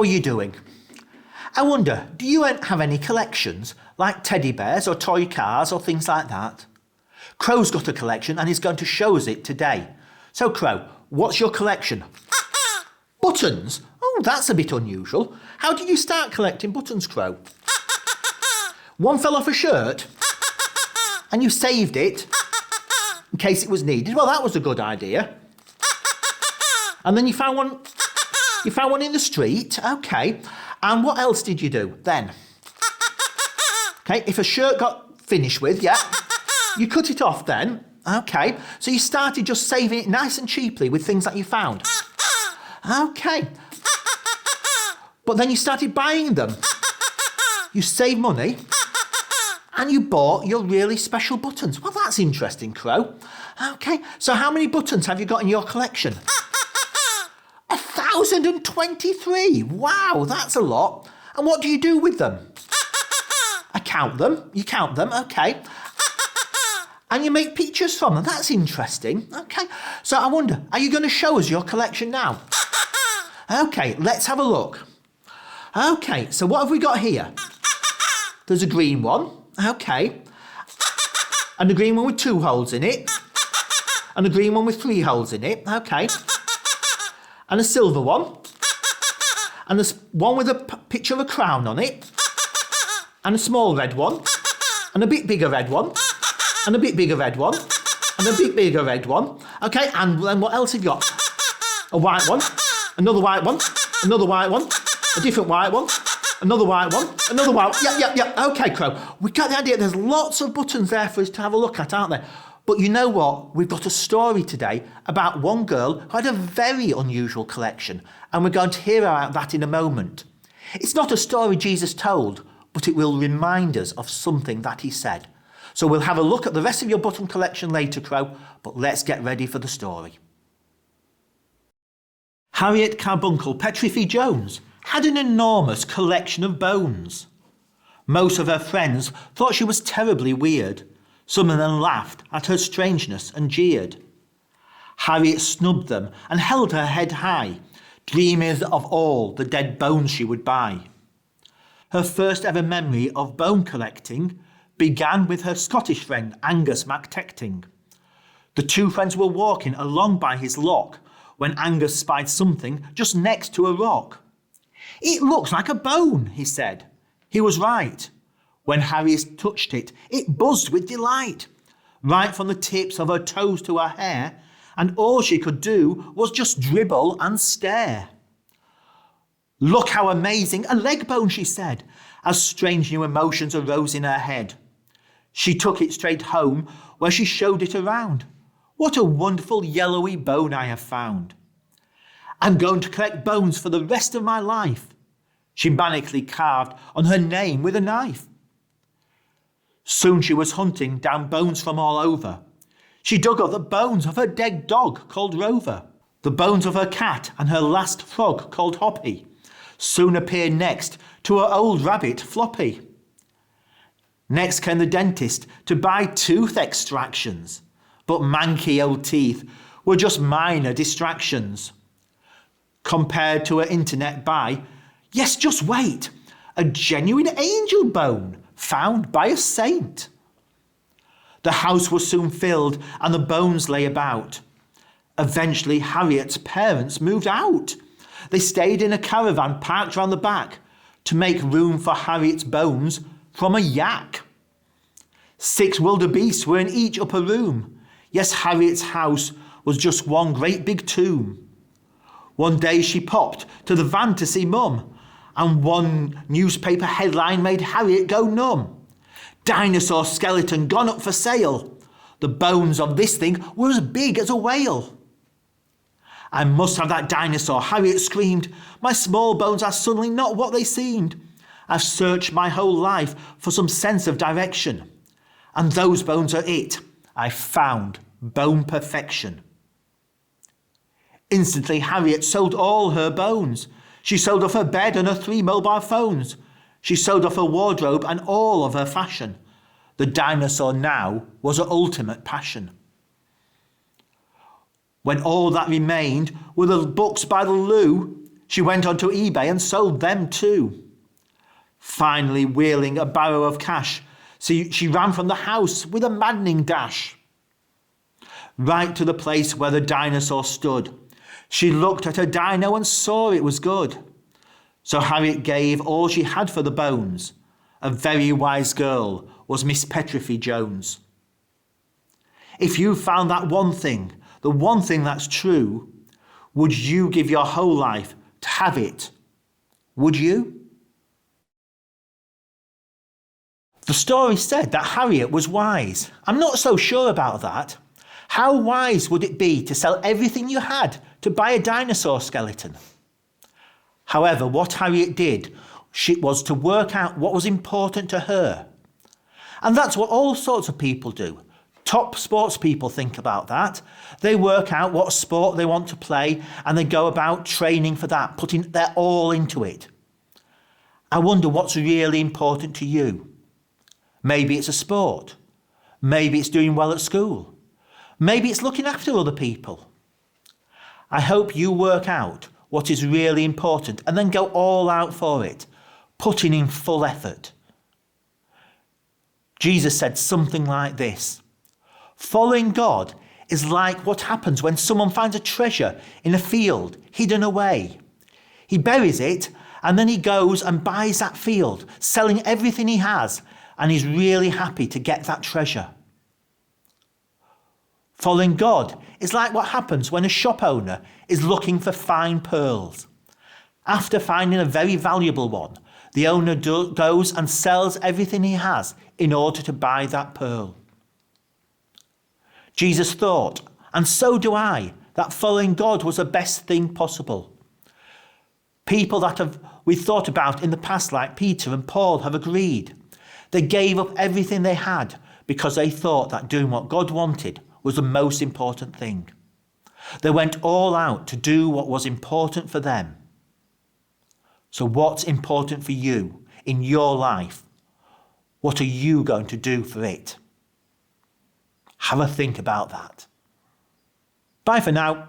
are you doing? I wonder, do you have any collections, like teddy bears or toy cars or things like that? Crow's got a collection and he's going to show us it today. So Crow, what's your collection? Buttons? Oh, that's a bit unusual. How did you start collecting buttons, Crow? One fell off a shirt and you saved it in case it was needed. Well, that was a good idea. And then you found one in the street. Okay. And what else did you do then? Okay, if a shirt got finished with, yeah, you cut it off then. Okay, so you started just saving it nice and cheaply with things that you found. Okay. But then you started buying them. You saved money and you bought your really special buttons. Well, that's interesting, Crow. Okay, so how many buttons have you got in your collection? 1,023. Wow, that's a lot. And what do you do with them? I count them. You count them, okay. And you make pictures from them. That's interesting. Okay, so I wonder, are you going to show us your collection now? Okay, let's have a look. Okay, so what have we got here? There's a green one. Okay. And a green one with 2 holes in it. And a green one with 3 holes in it. Okay. And a silver one. And a one with a picture of a crown on it. And a small red one. And a bit bigger red one. And a bit bigger red one. And a bit bigger red one. Okay, and then what else have you got? A white one. Another white one. Another white one. A different white one. Another white one. Another white one. Yeah. Okay, Crow. We got the idea. There's lots of buttons there for us to have a look at, aren't there? But you know what? We've got a story today about one girl who had a very unusual collection, and we're going to hear about that in a moment. It's not a story Jesus told, but it will remind us of something that he said. So we'll have a look at the rest of your button collection later, Crow, but let's get ready for the story. Harriet Carbuncle Petrify Jones had an enormous collection of bones. Most of her friends thought she was terribly weird. Some of them laughed at her strangeness and jeered. Harriet snubbed them and held her head high, dreaming of all the dead bones she would buy. Her first ever memory of bone collecting began with her Scottish friend Angus MacTecting. The two friends were walking along by his loch when Angus spied something just next to a rock. "It looks like a bone," he said. He was right. When Harriet touched it, it buzzed with delight, right from the tips of her toes to her hair, and all she could do was just dribble and stare. "Look how amazing, a leg bone," she said, as strange new emotions arose in her head. She took it straight home, where she showed it around. "What a wonderful yellowy bone I have found. I'm going to collect bones for the rest of my life." She manically carved on her name with a knife. Soon she was hunting down bones from all over. She dug up the bones of her dead dog called Rover. The bones of her cat and her last frog called Hoppy soon appeared next to her old rabbit Floppy. Next came the dentist to buy tooth extractions, but manky old teeth were just minor distractions compared to her internet buy. Yes, just wait, a genuine angel bone found by a saint. The house was soon filled and the bones lay about. Eventually Harriet's parents moved out. They stayed in a caravan parked round the back to make room for Harriet's bones from a yak. 6 wildebeests were in each upper room. Yes, Harriet's house was just one great big tomb. One day she popped to the van to see Mum, and one newspaper headline made Harriet go numb. "Dinosaur skeleton gone up for sale. The bones of this thing were as big as a whale." "I must have that dinosaur," Harriet screamed. "My small bones are suddenly not what they seemed. I've searched my whole life for some sense of direction, and those bones are it. I found bone perfection." Instantly Harriet sold all her bones. She sold off her bed and her 3 mobile phones. She sold off her wardrobe and all of her fashion. The dinosaur now was her ultimate passion. When all that remained were the books by the loo, She went onto eBay and sold them too. Finally wheeling a barrow of cash, she ran from the house with a maddening dash. Right to the place where the dinosaur stood. She looked at her dino and saw it was good. So Harriet gave all she had for the bones. A very wise girl was Miss Petrify Jones. If you found that one thing, the one thing that's true, would you give your whole life to have it? Would you? The story said that Harriet was wise. I'm not so sure about that. How wise would it be to sell everything you had to buy a dinosaur skeleton? However, what Harriet did was to work out what was important to her. And that's what all sorts of people do. Top sports people think about that. They work out what sport they want to play and they go about training for that, putting their all into it. I wonder what's really important to you. Maybe it's a sport. Maybe it's doing well at school. Maybe it's looking after other people. I hope you work out what is really important and then go all out for it, putting in full effort. Jesus said something like this: following God is like what happens when someone finds a treasure in a field hidden away. He buries it and then he goes and buys that field, selling everything he has, and he's really happy to get that treasure. Following God is like what happens when a shop owner is looking for fine pearls. After finding a very valuable one, the owner goes and sells everything he has in order to buy that pearl. Jesus thought, and so do I, that following God was the best thing possible. People that we've thought about in the past, like Peter and Paul, have agreed. They gave up everything they had because they thought that doing what God wanted was the most important thing. They went all out to do what was important for them. So what's important for you in your life? What are you going to do for it? Have a think about that. Bye for now.